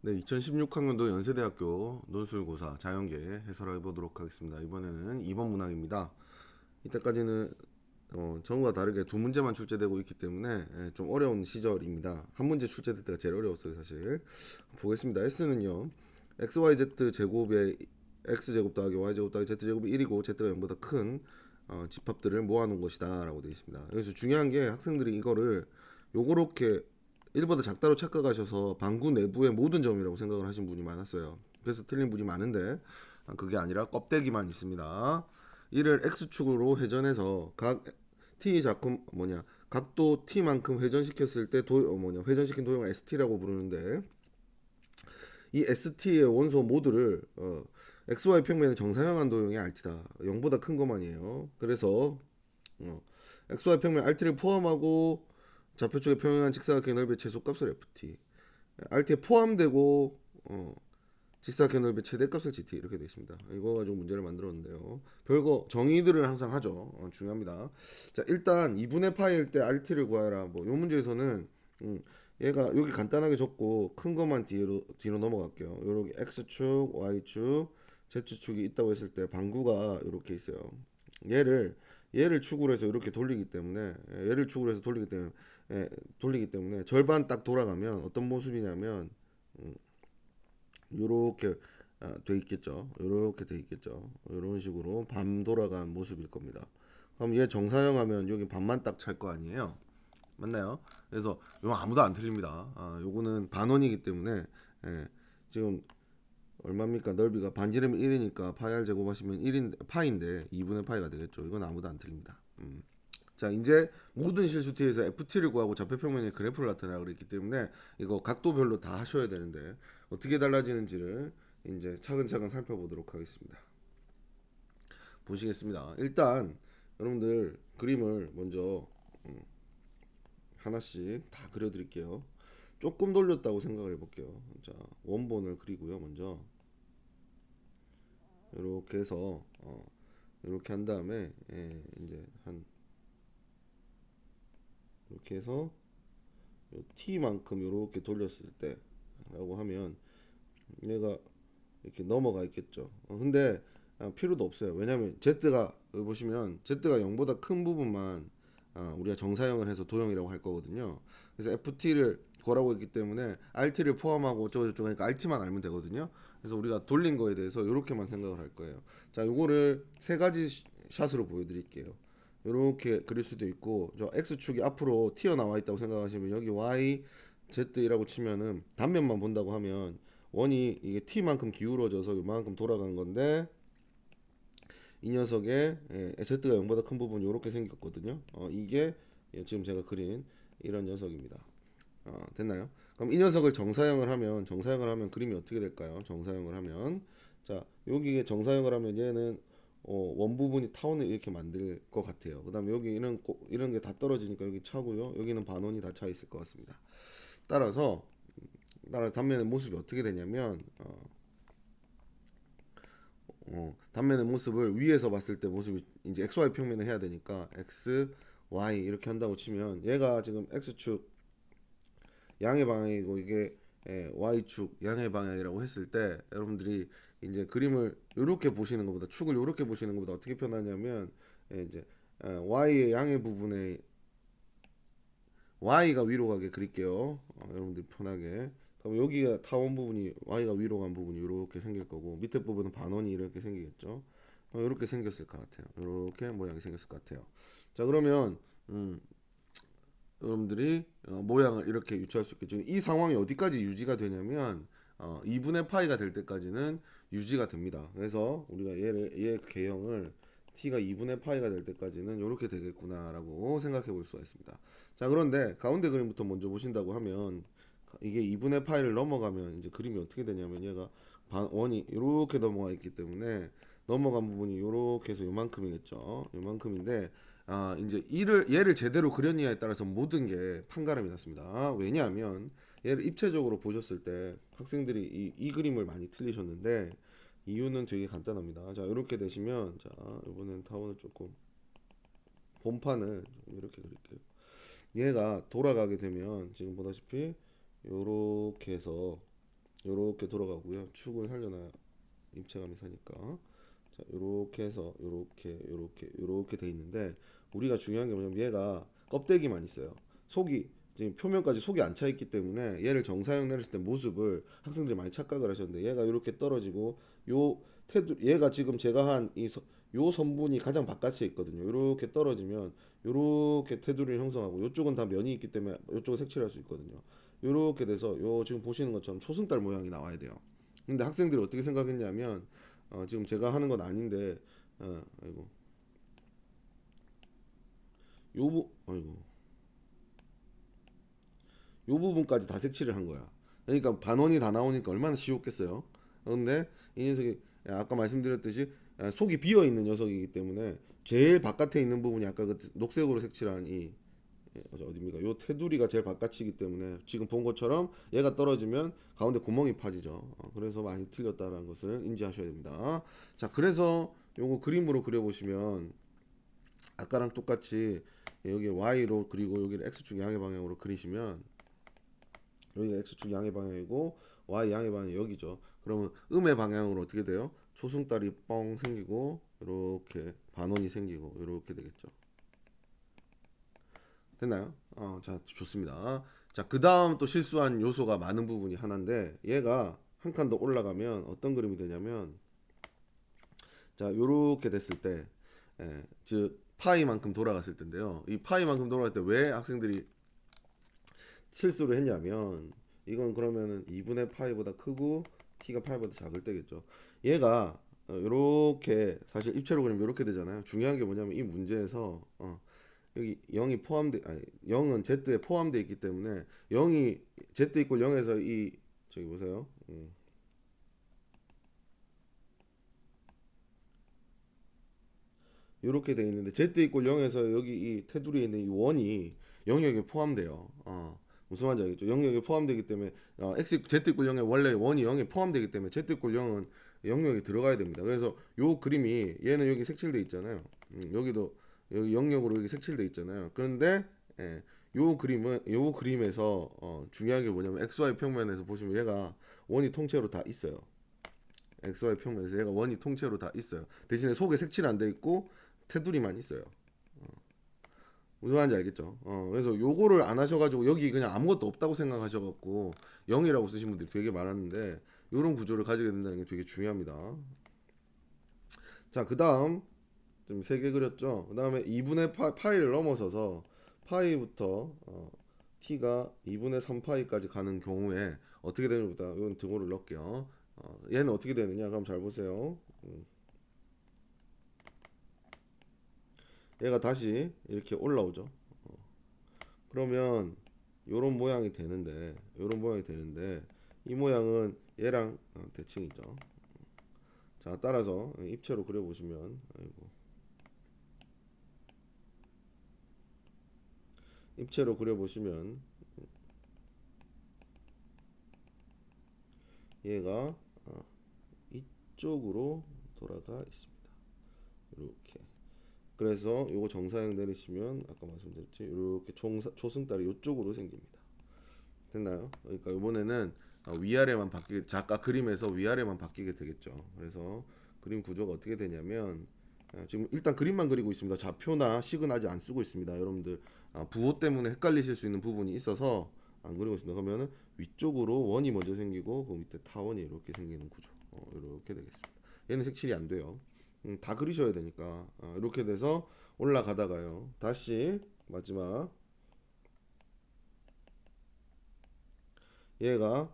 네, 2016학년도 연세대학교 논술고사 자연계 해설해 보도록 하겠습니다. 이번에는 2번 문항입니다. 이때까지는 전과 다르게 두 문제만 출제되고 있기 때문에 좀 어려운 시절입니다. 한 문제 출제될 때가 제일 어려웠어요, 사실. 보겠습니다. S는요, XYZ 제곱에 X제곱 더하기 Y제곱 더하기 Z제곱이 1이고 Z가 0보다 큰 집합들을 모아놓은 것이다 라고 되어 있습니다. 여기서 중요한 게 학생들이 이거를 요렇게 1보다 작다로 착각하셔서 방구 내부의 모든 점이라고 생각을 하신 분이 많았어요. 그래서 틀린 분이 많은데 그게 아니라 껍데기만 있습니다. 이를 x축으로 회전해서 각 t 작품 각도 t만큼 회전시켰을 때 회전시킨 도형을 st라고 부르는데 이 st의 원소 모두를 xy 평면의 정사형한 도형이 rt다. 0보다 큰 것만이에요. 그래서 xy 평면 rt를 포함하고 좌표 쪽에 평행한 직사각형 넓이의 최소값을 ft, rt에 포함되고 직사각형 넓이의 최대값을 gt 이렇게 되어 있습니다. 이거 가지고 문제를 만들었는데요. 별거 정의들을 항상 하죠. 중요합니다. 자, 일단 2분의 파일 때 rt를 구하라. 뭐 이 문제에서는 얘가 여기 간단하게 적고 큰 것만 뒤로 넘어갈게요. 요렇게 x축, y축, z축이 있다고 했을 때 방구가 이렇게 있어요. 얘를 축으로 해서 이렇게 돌리기 때문에 얘를 축으로 해서 돌리기 때문에 절반 딱 돌아가면 어떤 모습이냐면 요렇게 돼 있겠죠. 요렇게 돼 있겠죠. 이런 식으로 반 돌아간 모습일 겁니다. 그럼 얘 정사형하면 여기 반만 딱 찰 거 아니에요. 맞나요? 그래서 요 아무도 안 틀립니다. 요거는 반원이기 때문에 지금 얼마입니까? 넓이가 반지름이 1이니까 파이 r 제곱하시면 1인 파인데 2분의 파이가 되겠죠. 이건 아무도 안 틀립니다. 자, 이제 모든 실수티에서 FT를 구하고 좌표평면의 그래프를 나타내라고 그랬기 때문에 이거 각도별로 다 하셔야 되는데 어떻게 달라지는지를 이제 차근차근 살펴보도록 하겠습니다. 보시겠습니다. 일단 여러분들 그림을 먼저 하나씩 다 그려드릴게요. 조금 돌렸다고 생각을 해볼게요. 자, 원본을 그리고요. 먼저 이렇게 해서 이렇게 한 다음에 이제 한 이렇게 해서 t만큼 이렇게 돌렸을 때라고 하면 얘가 이렇게 넘어가 있겠죠. 근데 필요도 없어요. 왜냐하면 z가 여기 보시면 z가 0보다 큰 부분만 우리가 정사형을 해서 도형이라고 할 거거든요. 그래서 ft를 구하라고 했기 때문에 rt를 포함하고 어쩌고저쩌고 하니까 rt만 알면 되거든요. 그래서 우리가 돌린 거에 대해서 이렇게만 생각을 할 거예요. 자, 요거를 세 가지 샷으로 보여드릴게요. 이렇게 그릴 수도 있고, 저 x축이 앞으로 튀어나와 있다고 생각하시면 여기 y z라고 치면은 단면만 본다고 하면 원이 이게 t만큼 기울어져서 이만큼 돌아간 건데 이 녀석의 z가 0보다 큰 부분이 이렇게 생겼거든요. 이게 지금 제가 그린 이런 녀석입니다. 됐나요? 그럼 이 녀석을 정사형을 하면 그림이 어떻게 될까요? 정사형을 하면 자, 여기 정사형을 하면 얘는 원 부분이 타원을 이렇게 만들 것 같아요. 그다음에 여기 이런 게 다 떨어지니까 여기 차고요. 여기는 반원이 다 차 있을 것 같습니다. 따라서 단면의 모습이 어떻게 되냐면 단면의 모습을 위에서 봤을 때 모습이 이제 XY 평면을 해야 되니까 X, Y 이렇게 한다고 치면 얘가 지금 X축 양의 방향이고 이게 Y축 양의 방향이라고 했을 때 여러분들이 이제 그림을 이렇게 보시는 것보다 축을 이렇게 보시는 것보다 어떻게 표현하냐면 이제 Y의 양의 부분에 Y가 위로 가게 그릴게요. 여러분들 편하게. 그럼 여기가 타원 부분이 Y가 위로 간 부분이 이렇게 생길 거고 밑에 부분은 반원이 이렇게 생기겠죠. 이렇게 생겼을 것 같아요. 이렇게 모양이 생겼을 것 같아요. 자, 그러면 여러분들이 모양을 이렇게 유추할 수 있겠죠. 이 상황이 어디까지 유지가 되냐면 2분의 파이가 될 때까지는 유지가 됩니다. 그래서 우리가 얘 개형을 t가 2분의 파이가 될 때까지는 이렇게 되겠구나라고 생각해 볼 수가 있습니다. 자, 그런데 가운데 그림부터 먼저 보신다고 하면 이게 2분의 파이를 넘어가면 이제 그림이 어떻게 되냐면 얘가 원이 이렇게 넘어가 있기 때문에 넘어간 부분이 이렇게 해서 요만큼이겠죠. 요만큼인데 이제 얘를 제대로 그렸냐에 따라서 모든 게 판가름이 났습니다. 왜냐하면 얘를 입체적으로 보셨을 때 학생들이 이 그림을 많이 틀리셨는데 이유는 되게 간단합니다. 자, 이렇게 되시면 자, 이번엔 타원을 조금 본판을 좀 이렇게 그릴게요. 얘가 돌아가게 되면 지금 보다시피 요렇게 해서 요렇게 돌아가고요. 축은 살려놔야 입체감이 사니까. 자, 요렇게 해서 요렇게 돼 있는데, 우리가 중요한 게 뭐냐면 얘가 껍데기만 있어요. 속이 지금 표면까지 속이 안 차 있기 때문에 얘를 정사형 내렸을 때 모습을 학생들이 많이 착각을 하셨는데, 얘가 이렇게 떨어지고 요 테두 얘가 지금 제가 한 이 요 선분이 가장 바깥에 있거든요. 이렇게 떨어지면 요렇게 테두리를 형성하고, 요쪽은 다 면이 있기 때문에 요쪽은 색칠할 수 있거든요. 요렇게 돼서 요 지금 보시는 것처럼 초승달 모양이 나와야 돼요. 근데 학생들이 어떻게 생각했냐면, 지금 제가 하는 건 아닌데, 아이고, 아이고, 요 부분까지 다 색칠을 한 거야. 그러니까 반원이 다 나오니까 얼마나 쉬웠겠어요. 그런데 이 녀석이 아까 말씀드렸듯이 속이 비어 있는 녀석이기 때문에 제일 바깥에 있는 부분이 아까 그 녹색으로 색칠한 이 어디입니까? 요 테두리가 제일 바깥이기 때문에 지금 본 것처럼 얘가 떨어지면 가운데 구멍이 파지죠. 그래서 많이 틀렸다는 것을 인지하셔야 됩니다. 자, 그래서 요거 그림으로 그려보시면 아까랑 똑같이 여기 Y로 그리고 여기를 X축 양의 방향으로 그리시면, 여기가 X축 양의 방향이고 Y 양의 방향이 여기죠. 그러면 음의 방향으로 어떻게 돼요? 초승달이 뻥 생기고 이렇게 반원이 생기고 이렇게 되겠죠. 됐나요? 자, 좋습니다. 자, 그 다음 또 실수한 요소가 많은 부분이 하나인데, 얘가 한 칸 더 올라가면 어떤 그림이 되냐면, 자, 요렇게 됐을 때, 즉 파이만큼 돌아갔을 텐데요. 이 파이만큼 돌아갈 때 왜 학생들이 실수를 했냐면, 이건 그러면은 2분의 파이보다 크고 t가 파이보다 작을 때겠죠. 얘가 요렇게 사실 입체로 그리면 요렇게 되잖아요. 중요한 게 뭐냐면 이 문제에서 여기 0이 포함돼, 아니 0은 z에 포함되어 있기 때문에 0이 z 이퀄 0에서 이 저기 보세요. 이렇게 돼 있는데 z 이퀄 0에서 여기 이 테두리에 있는 이 원이 영역에 포함돼요. 무슨 말인지 알겠죠? 영역에 포함되기 때문에 x z 이퀄 0에 원래 원이 0에 포함되기 때문에 z 이퀄 0은 영역에 들어가야 됩니다. 그래서 요 그림이 얘는 여기 색칠돼 있잖아요. 여기도 여기 영역으로 여기 색칠돼 있잖아요. 그런데 요 그림에서 중요한 게 뭐냐면 xy 평면에서 보시면 얘가 원이 통째로 다 있어요. XY 평면에서 얘가 원이 통째로 다 있어요. 대신에 속에 색칠 안 돼 있고 테두리만 있어요. 무슨 말인지 알겠죠? 그래서 요거를 안 하셔가지고 여기 그냥 아무것도 없다고 생각하셔갖고 0이라고 쓰신 분들이 되게 많았는데, 요런 구조를 가지게 된다는 게 되게 중요합니다. 자, 그 다음 좀 세 개 그렸죠? 그 다음에 2분의 파이를 넘어서서 파이부터 t가 2분의 3파이까지 가는 경우에 어떻게 되는지보다 이건 등호를 넣을게요. 얘는 어떻게 되느냐? 그럼 잘 보세요. 얘가 다시 이렇게 올라오죠. 그러면 요런 모양이 되는데 이 모양은 얘랑 대칭이죠. 자, 따라서 입체로 그려보시면, 아이고, 입체로 그려보시면 얘가 이쪽으로 돌아가 있습니다. 이렇게. 그래서 요거 정사형 내리시면 아까 말씀드렸지, 이렇게 초승달이 이쪽으로 생깁니다. 됐나요? 그러니까 이번에는 위아래만 바뀌게, 아까 그림에서 위아래만 바뀌게 되겠죠. 그래서 그림 구조가 어떻게 되냐면, 지금 일단 그림만 그리고 있습니다. 좌표나 식은 아직 안 쓰고 있습니다. 여러분들 부호 때문에 헷갈리실 수 있는 부분이 있어서 안 그리고 있습니다. 그러면은 위쪽으로 원이 먼저 생기고 그 밑에 타원이 이렇게 생기는 구조. 이렇게 되겠습니다. 얘는 색칠이 안 돼요. 다 그리셔야 되니까. 이렇게 돼서 올라가다가요, 다시 마지막 얘가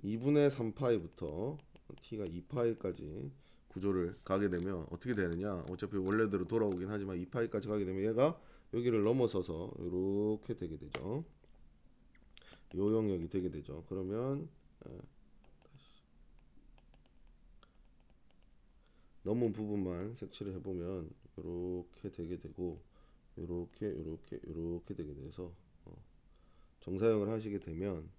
2분의 3파이부터 t가 2파이까지 구조를 가게 되면 어떻게 되느냐? 어차피 원래대로 돌아오긴 하지만 2파이까지 가게 되면 얘가 여기를 넘어서서 이렇게 되게 되죠. 요 영역이 되게 되죠. 그러면 넘은 부분만 색칠을 해보면 이렇게 되게 되고, 이렇게 되게 돼서 정사형을 하시게 되면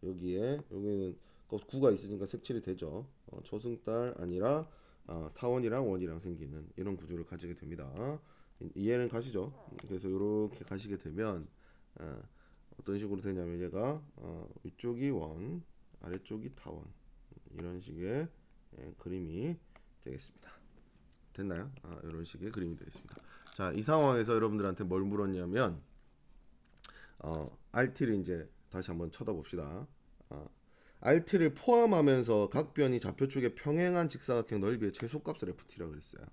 여기는 구가 있으니까 색칠이 되죠. 초승달 아니라 타원이랑 원이랑 생기는 이런 구조를 가지게 됩니다. 이해는 가시죠? 그래서 이렇게 가시게 되면 어떤 식으로 되냐면 얘가 위쪽이 원, 아래쪽이 타원 이런 식의 그림이 되겠습니다. 됐나요? 이런 식의 그림이 되겠습니다. 자, 이 상황에서 여러분들한테 뭘 물었냐면 RT를 이제 다시 한번 쳐다봅시다. RT를 포함하면서 각 변이 좌표 쪽에 평행한 직사각형 넓이의 최소값을 FT라고 그랬어요.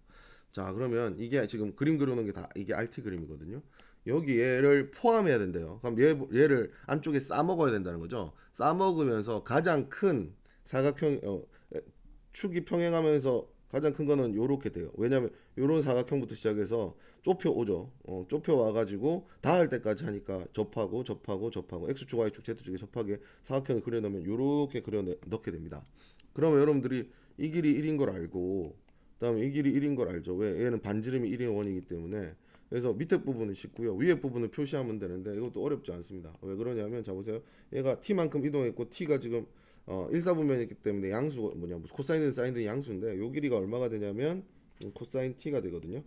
자, 그러면 이게 지금 그림 그려놓은 게 다 이게 RT 그림이거든요. 여기 얘를 포함해야 된대요. 그럼 얘를 안쪽에 싸먹어야 된다는 거죠. 싸먹으면서 가장 큰 사각형 축이 평행하면서 가장 큰 거는 요렇게 돼요. 왜냐면 요런 사각형부터 시작해서 좁혀 오죠. 좁혀 와가지고 닿을 때까지 하니까 접하고 X축, Y축, Z축에 접하게 사각형을 그려놓으면 요렇게 그려 넣게 됩니다. 그러면 여러분들이 이 길이 1인 걸 알고 그다음에 이 길이 1인 걸 알죠. 왜? 얘는 반지름이 1의 원이기 때문에. 그래서 밑에 부분은 쉽고요. 위에 부분을 표시하면 되는데 이것도 어렵지 않습니다. 왜 그러냐면 자 보세요. 얘가 t만큼 이동했고 t가 지금 1사분면이기 때문에 양수가 뭐냐 코사인은 사인은 양수인데 요 길이가 얼마가 되냐면 코사인 t가 되거든요.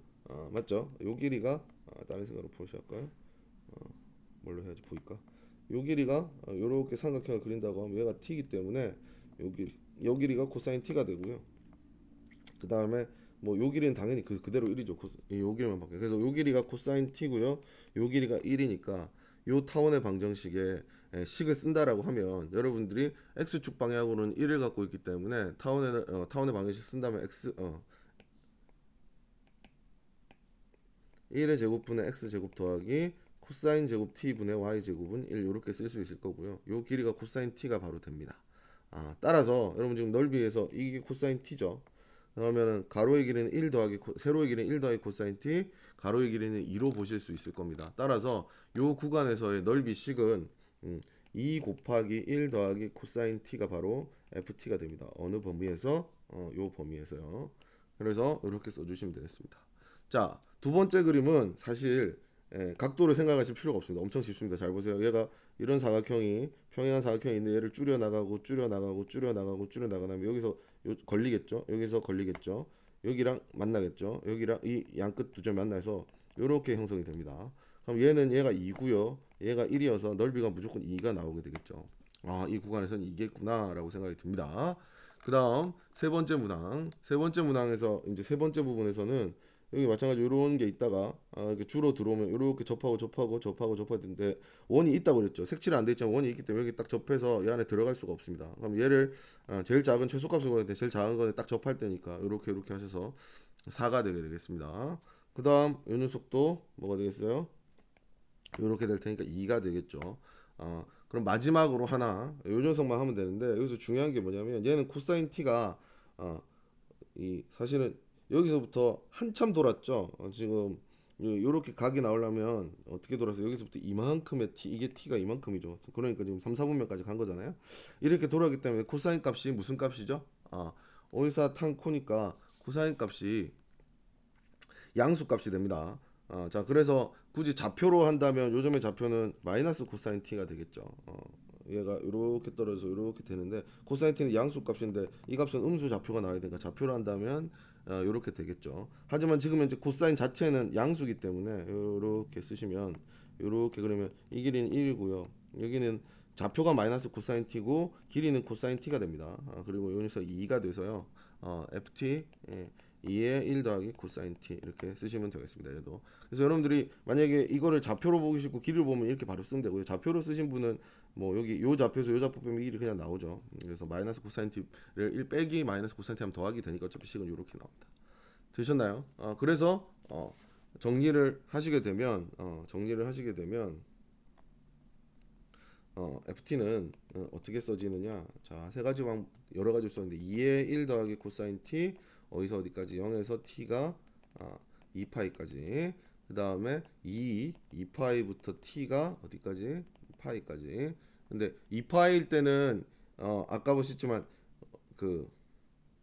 맞죠? 요 길이가 다른 색으로 표시할까요? 뭘로 해야지 보일까? 요 길이가 요렇게 삼각형을 그린다고 하면 얘가 t이기 때문에 요 길이가 코사인 t가 되고요. 그 다음에 뭐 요 길이는 당연히 그대로 1이죠. 요 길이만 바뀌어요. 그래서 요 길이가 코사인 t고요. 요 길이가 1이니까 요 타원의 방정식에 식을 쓴다라고 하면 여러분들이 x축 방향으로는 1을 갖고 있기 때문에 타원의 방정식 쓴다면 1의 제곱분의 x제곱 더하기 코사인 제곱 t분의 y제곱은 1 이렇게 쓸 수 있을 거고요. 요 길이가 코사인 t가 바로 됩니다. 따라서 여러분 지금 넓이에서 이게 코사인 t죠. 그러면은 가로의 길이는 1 더하기 세로의 길이는 1 더하기 코사인 t, 가로의 길이는 2로 보실 수 있을 겁니다. 따라서 요 구간에서의 넓이 식은 2 곱하기 1 더하기 코사인 t가 바로 ft가 됩니다. 어느 범위에서? 요 범위에서요. 그래서 이렇게 써주시면 되겠습니다. 자, 두 번째 그림은 사실 각도를 생각하실 필요가 없습니다. 엄청 쉽습니다. 잘 보세요. 얘가 이런 사각형이 평행한 사각형이 있는데 얘를 줄여 나가고 나가면 여기서 걸리겠죠. 여기서 걸리겠죠. 여기랑 만나겠죠. 여기랑 이 양끝 두 점이 만나서 이렇게 형성이 됩니다. 그럼 얘가 2고요. 얘가 1이어서 넓이가 무조건 2가 나오게 되겠죠. 이 구간에서는 이겠구나라고 생각이 듭니다. 그 다음 세 번째 문항. 세 번째 문항에서 이제 세 번째 부분에서는 여기 마찬가지로 이런 게 있다가 이렇게 줄어 들어오면 이렇게 접하고 되는데 원이 있다고 그랬죠. 색칠이 안 돼 있지만 원이 있기 때문에 여기 딱 접해서 이 안에 들어갈 수가 없습니다. 그럼 얘를 제일 작은 최소값을 구하는데 제일 작은 거에 딱 접할 때니까 이렇게 하셔서 4가 되게 되겠습니다. 그 다음 요 녀석도 뭐가 되겠어요? 이렇게 될 테니까 2가 되겠죠. 그럼 마지막으로 하나 요 녀석만 하면 되는데 여기서 중요한 게 뭐냐면 얘는 코사인 t가 이 사실은 여기서부터 한참 돌았죠. 지금 요렇게 각이 나오려면 어떻게 돌아서 여기서부터 이만큼의 t 이게 t가 이만큼이죠. 그러니까 지금 3, 4분면까지 간 거잖아요. 이렇게 돌아가기 때문에 코사인 값이 무슨 값이죠? 오이사탄 코니까 코사인 값이 양수 값이 됩니다. 자, 그래서 굳이 좌표로 한다면 요즘의 좌표는 마이너스 코사인 t가 되겠죠. 얘가 이렇게 떨어져서 이렇게 되는데 코사인 t는 양수 값인데 이 값은 음수 좌표가 나와야 되니까 좌표로 한다면 이렇게 되겠죠. 하지만 지금 현재 코사인 자체는 양수기 때문에 이렇게 쓰시면 이렇게 그러면 이 길이는 1이고요. 여기는 좌표가 마이너스 코사인 t고 길이는 코사인 t가 됩니다. 그리고 여기서 2가 돼서요. ft 2에 1 더하기 코사인 t 이렇게 쓰시면 되겠습니다. 얘도. 그래서 여러분들이 만약에 이거를 좌표로 보기 싫고 길이로 보면 이렇게 바로 쓰면 되고요. 좌표로 쓰신 분은 뭐 여기 요 좌표에서 요 좌표 빼면 1이 그냥 나오죠. 그래서 마이너스 코사인 t를 1 빼기 마이너스 코사인 t 하면 더하기 되니까 어차피 식은 이렇게 나옵니다. 되셨나요? 그래서 정리를 하시게 되면 ft는 어떻게 써지느냐? 자, 세 가지 여러 가지 썼는데 2에 1 더하기 코사인 t 어디서 어디까지 0에서 t가 2파이까지 그 다음에 2파이부터 t가 어디까지 파이까지. 근데 2파이일 때는 아까 보셨지만 그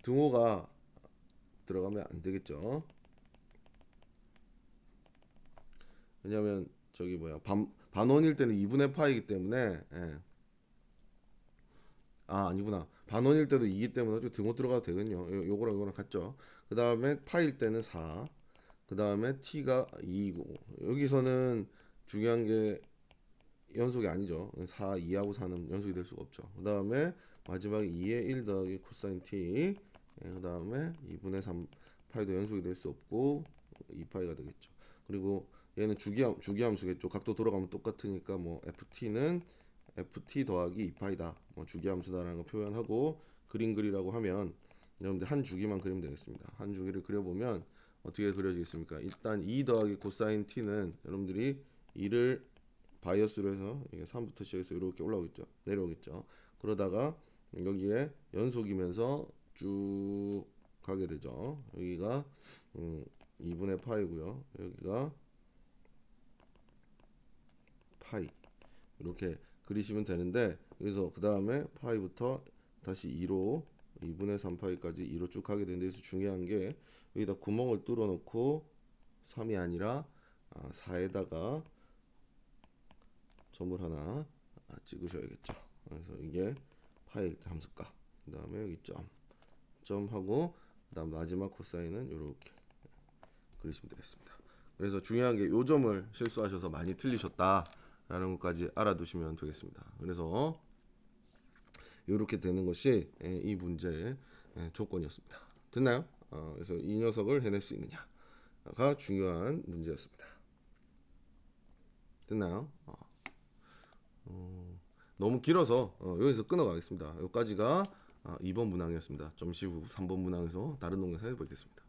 등호가 들어가면 안 되겠죠. 왜냐면 저기 뭐야 반원일 때는 2분의 파이기 때문에 아니구나. 반원일 때도 2기 때문에 등호 들어가도 되거든요. 요거랑 이거랑 같죠. 그 다음에 파일 때는 4. 그 다음에 t가 2이고 여기서는 중요한 게 연속이 아니죠. 4, 2하고 4는 연속이 될 수가 없죠. 그 다음에 마지막 2에 1 더하기 코사인 t. 그 다음에 2분의 3 파이도 연속이 될 수 없고 2파이가 되겠죠. 그리고 얘는 주기함수겠죠. 각도 돌아가면 똑같으니까 뭐 ft는 ft 더하기 2파이다. 뭐 주기함수다라는 거 표현하고 그림 그리라고 하면 여러분들 한 주기만 그리면 되겠습니다. 한 주기를 그려보면 어떻게 그려지겠습니까? 일단 2 더하기 코사인 t는 여러분들이 2를 바이어스로 해서 이게 3부터 시작해서 이렇게 올라오겠죠. 내려오겠죠. 그러다가 여기에 연속이면서 쭉 가게 되죠. 여기가 2분의 파이고요. 여기가 파이. 이렇게 그리시면 되는데 여기서 그 다음에 파이부터 다시 2로 2분의 3파이까지 2로 쭉 가게 되는데 여기서 중요한 게 여기다 구멍을 뚫어 놓고 3이 아니라 4에다가 점을 하나 찍으셔야겠죠. 그래서 이게 파이 함수값. 그 다음에 여기 점하고 그 다음 마지막 코사인은 이렇게 그리시면 되겠습니다. 그래서 중요한 게 요 점을 실수하셔서 많이 틀리셨다라는 것까지 알아두시면 되겠습니다. 그래서 이렇게 되는 것이 이 문제의 조건이었습니다. 됐나요? 그래서 이 녀석을 해낼 수 있느냐가 중요한 문제였습니다. 됐나요? 너무 길어서 여기서 끊어가겠습니다. 여기까지가 2번 문항이었습니다. 잠시 후 3번 문항에서 다른 동영상 해보겠습니다.